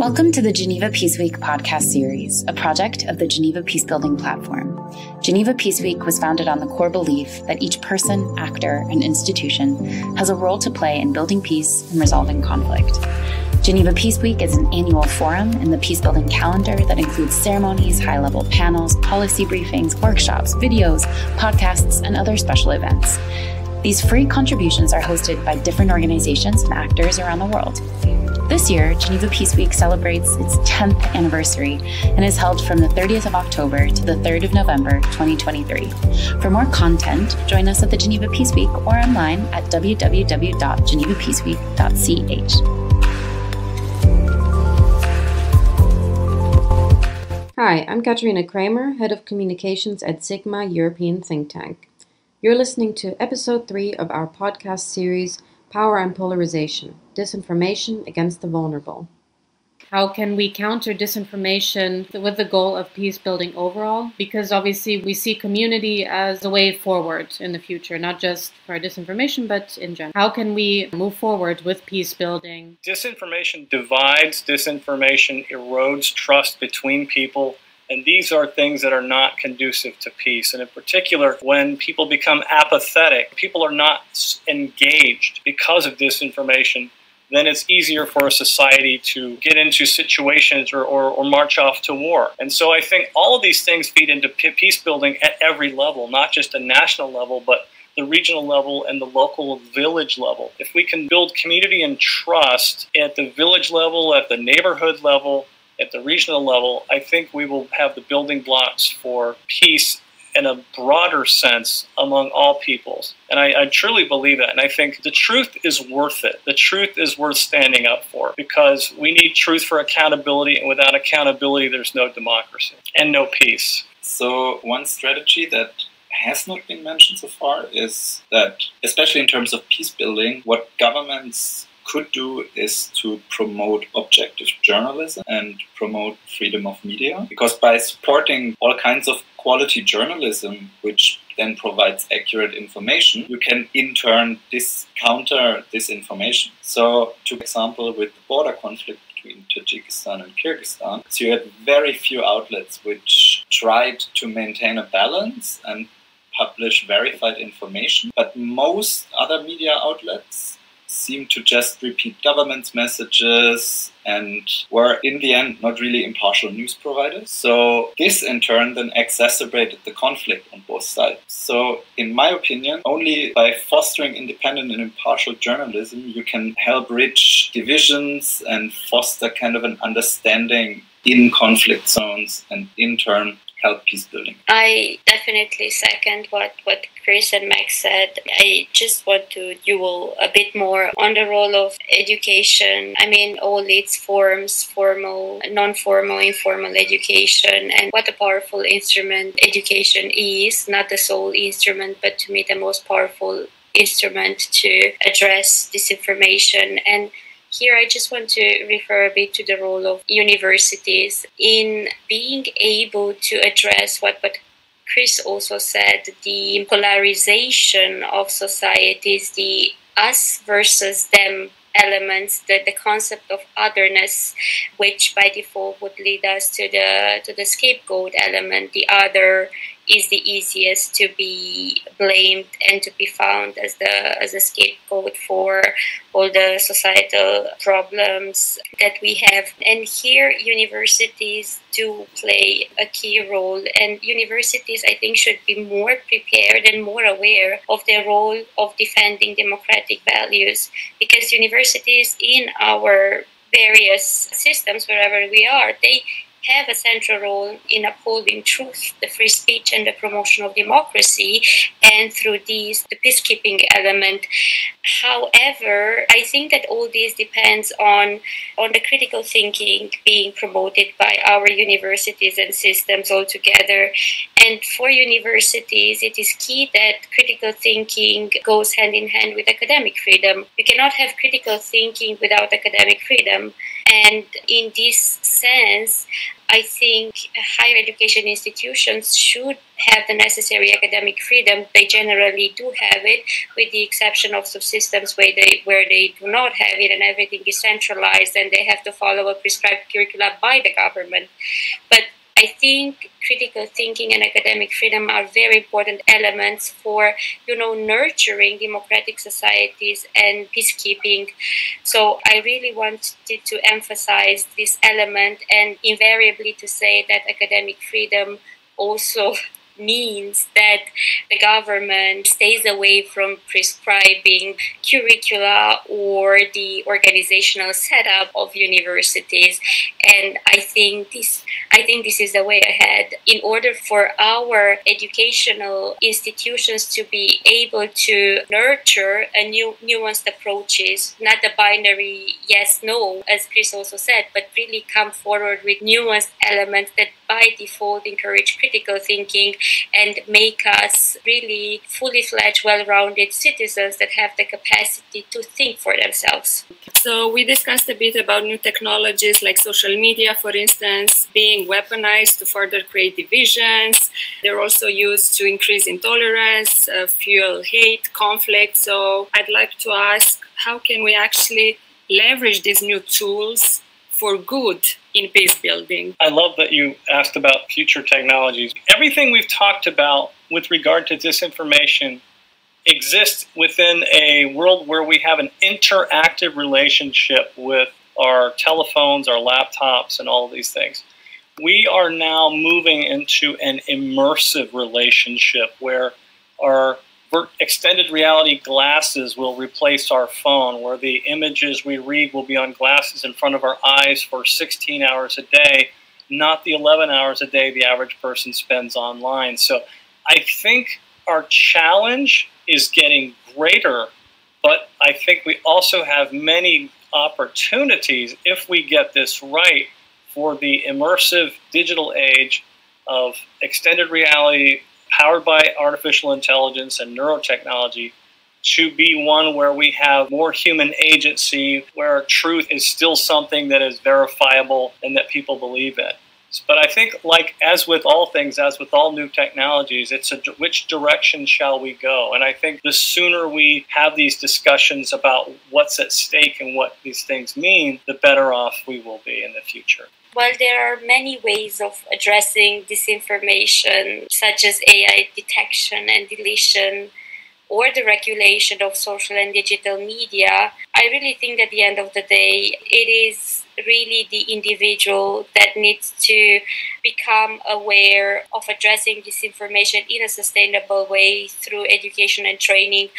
Welcome to the Geneva Peace Week podcast series, a project of the Geneva Peacebuilding Platform. Geneva Peace Week was founded on the core belief that each person, actor, and institution has a role to play in building peace and resolving conflict. Geneva Peace Week is an annual forum in the peacebuilding calendar that includes ceremonies, high-level panels, policy briefings, workshops, videos, podcasts, and other special events. These free contributions are hosted by different organizations and actors around the world. This year, Geneva Peace Week celebrates its 10th anniversary and is held from the 30th of October to the 3rd of November, 2023. For more content, join us at the Geneva Peace Week or online at www.genevapeaceweek.ch. Hi, I'm Katarina Kramer, Head of Communications at Sigma European Think Tank. You're listening to Episode 3 of our podcast series, Power and Polarisation, Disinformation Against the Vulnerable. How can we counter disinformation with the goal of peace building overall? Because obviously we see community as a way forward in the future, not just for disinformation, but in general. How can we move forward with peace building? Disinformation divides, disinformation erodes trust between people. And these are things that are not conducive to peace. And in particular, when people become apathetic, people are not engaged because of disinformation, then it's easier for a society to get into situations or march off to war. And so I think all of these things feed into peace building at every level, not just a national level, but the regional level and the local village level. If we can build community and trust at the village level, at the neighborhood level, at the regional level, I think we will have the building blocks for peace in a broader sense among all peoples. And I truly believe that. And I think the truth is worth it. The truth is worth standing up for because we need truth for accountability. And without accountability, there's no democracy and no peace. So one strategy that has not been mentioned so far is that, especially in terms of peace building, what governments could do is to promote objective journalism and promote freedom of media. Because by supporting all kinds of quality journalism, which then provides accurate information, you can in turn counter disinformation. So, for example, with the border conflict between Tajikistan and Kyrgyzstan, so you had very few outlets which tried to maintain a balance and publish verified information, but most other media outlets seem to just repeat government's messages and were, in the end, not really impartial news providers. So this, in turn, then exacerbated the conflict on both sides. So, in my opinion, only by fostering independent and impartial journalism, you can help bridge divisions and foster kind of an understanding in conflict zones and, in turn, help peace building. I definitely second what Chris and Max said. I just want to dwell a bit more on the role of education. I mean, all its forms, formal, non-formal, informal education, and what a powerful instrument education is, not the sole instrument, but to me the most powerful instrument to address disinformation. And here I just want to refer a bit to the role of universities in being able to address what Chris also said, the polarization of societies, the us versus them elements, the concept of otherness, which by default would lead us to the scapegoat element. The other is the easiest to be blamed and to be found as a scapegoat for all the societal problems that we have. And here universities do play a key role, and universities, I think, should be more prepared and more aware of their role of defending democratic values, because universities in our various systems, wherever we are, they have a central role in upholding truth, the free speech, and the promotion of democracy, and through these, the peacekeeping element. However, I think that all this depends on the critical thinking being promoted by our universities and systems altogether. And for universities, it is key that critical thinking goes hand in hand with academic freedom. You cannot have critical thinking without academic freedom. And in this sense, I think higher education institutions should have the necessary academic freedom. They generally do have it, with the exception of subsystems where they do not have it and everything is centralized and they have to follow a prescribed curricula by the government. But I think critical thinking and academic freedom are very important elements for, nurturing democratic societies and peacekeeping. So I really wanted to emphasize this element, and invariably to say that academic freedom also means that the government stays away from prescribing curricula or the organizational setup of universities. And I think this is the way ahead. In order for our educational institutions to be able to nurture a nuanced approaches, not the binary yes, no, as Chris also said, but really come forward with nuanced elements that by default encourage critical thinking and make us really fully fledged, well-rounded citizens that have the capacity to think for themselves. So we discussed a bit about new technologies like social media, for instance, being weaponized to further create divisions. They're also used to increase intolerance, fuel hate, conflict. So I'd like to ask, how can we actually leverage these new tools for good in peace building? I love that you asked about future technologies. Everything we've talked about with regard to disinformation exists within a world where we have an interactive relationship with our telephones, our laptops, and all of these things. We are now moving into an immersive relationship where our extended reality glasses will replace our phone, where the images we read will be on glasses in front of our eyes for 16 hours a day, not the 11 hours a day the average person spends online. So I think our challenge is getting greater, but I think we also have many opportunities, if we get this right, for the immersive digital age of extended reality powered by artificial intelligence and neurotechnology to be one where we have more human agency, where truth is still something that is verifiable and that people believe in. But I think, like as with all things, as with all new technologies, it's which direction shall we go? And I think the sooner we have these discussions about what's at stake and what these things mean, the better off we will be in the future. Well, there are many ways of addressing disinformation, such as AI detection and deletion, or the regulation of social and digital media. I really think at the end of the day, it is really the individual that needs to become aware of addressing disinformation in a sustainable way through education and training.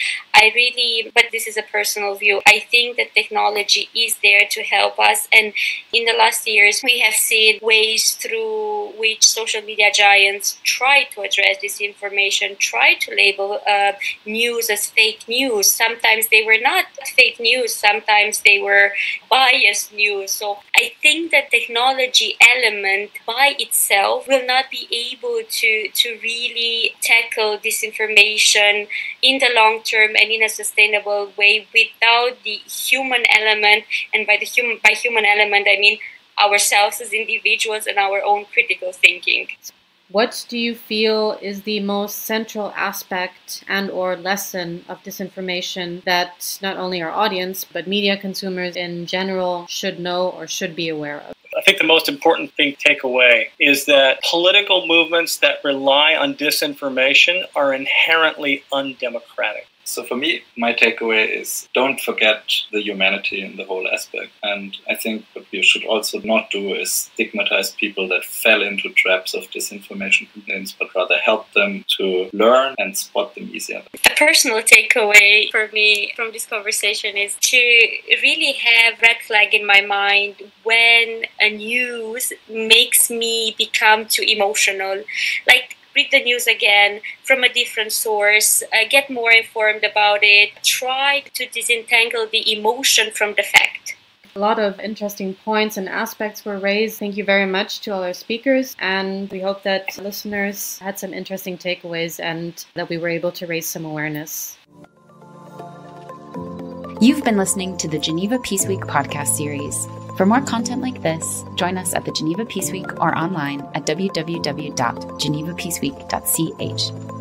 But this is a personal view, I think that technology is there to help us. And in the last years, we have seen ways through which social media giants try to address disinformation, try to label news as fake news. Sometimes they were not fake news, sometimes they were biased news. So I think that technology element by itself will not be able to really tackle disinformation in the long term and in a sustainable way without the human element. And by human element, I mean ourselves as individuals and our own critical thinking. What do you feel is the most central aspect and or lesson of disinformation that not only our audience, but media consumers in general should know or should be aware of? I think the most important thing to take away is that political movements that rely on disinformation are inherently undemocratic. So for me, my takeaway is don't forget the humanity in the whole aspect. And I think what we should also not do is stigmatize people that fell into traps of disinformation campaigns, but rather help them to learn and spot them easier. A personal takeaway for me from this conversation is to really have red flag in my mind when a news makes me become too emotional. Like, read the news again from a different source, get more informed about it, try to disentangle the emotion from the fact. A lot of interesting points and aspects were raised. Thank you very much to all our speakers, and we hope that listeners had some interesting takeaways and that we were able to raise some awareness. You've been listening to the Geneva Peace Week podcast series. For more content like this, join us at the Geneva Peace Week or online at www.genevapeaceweek.ch.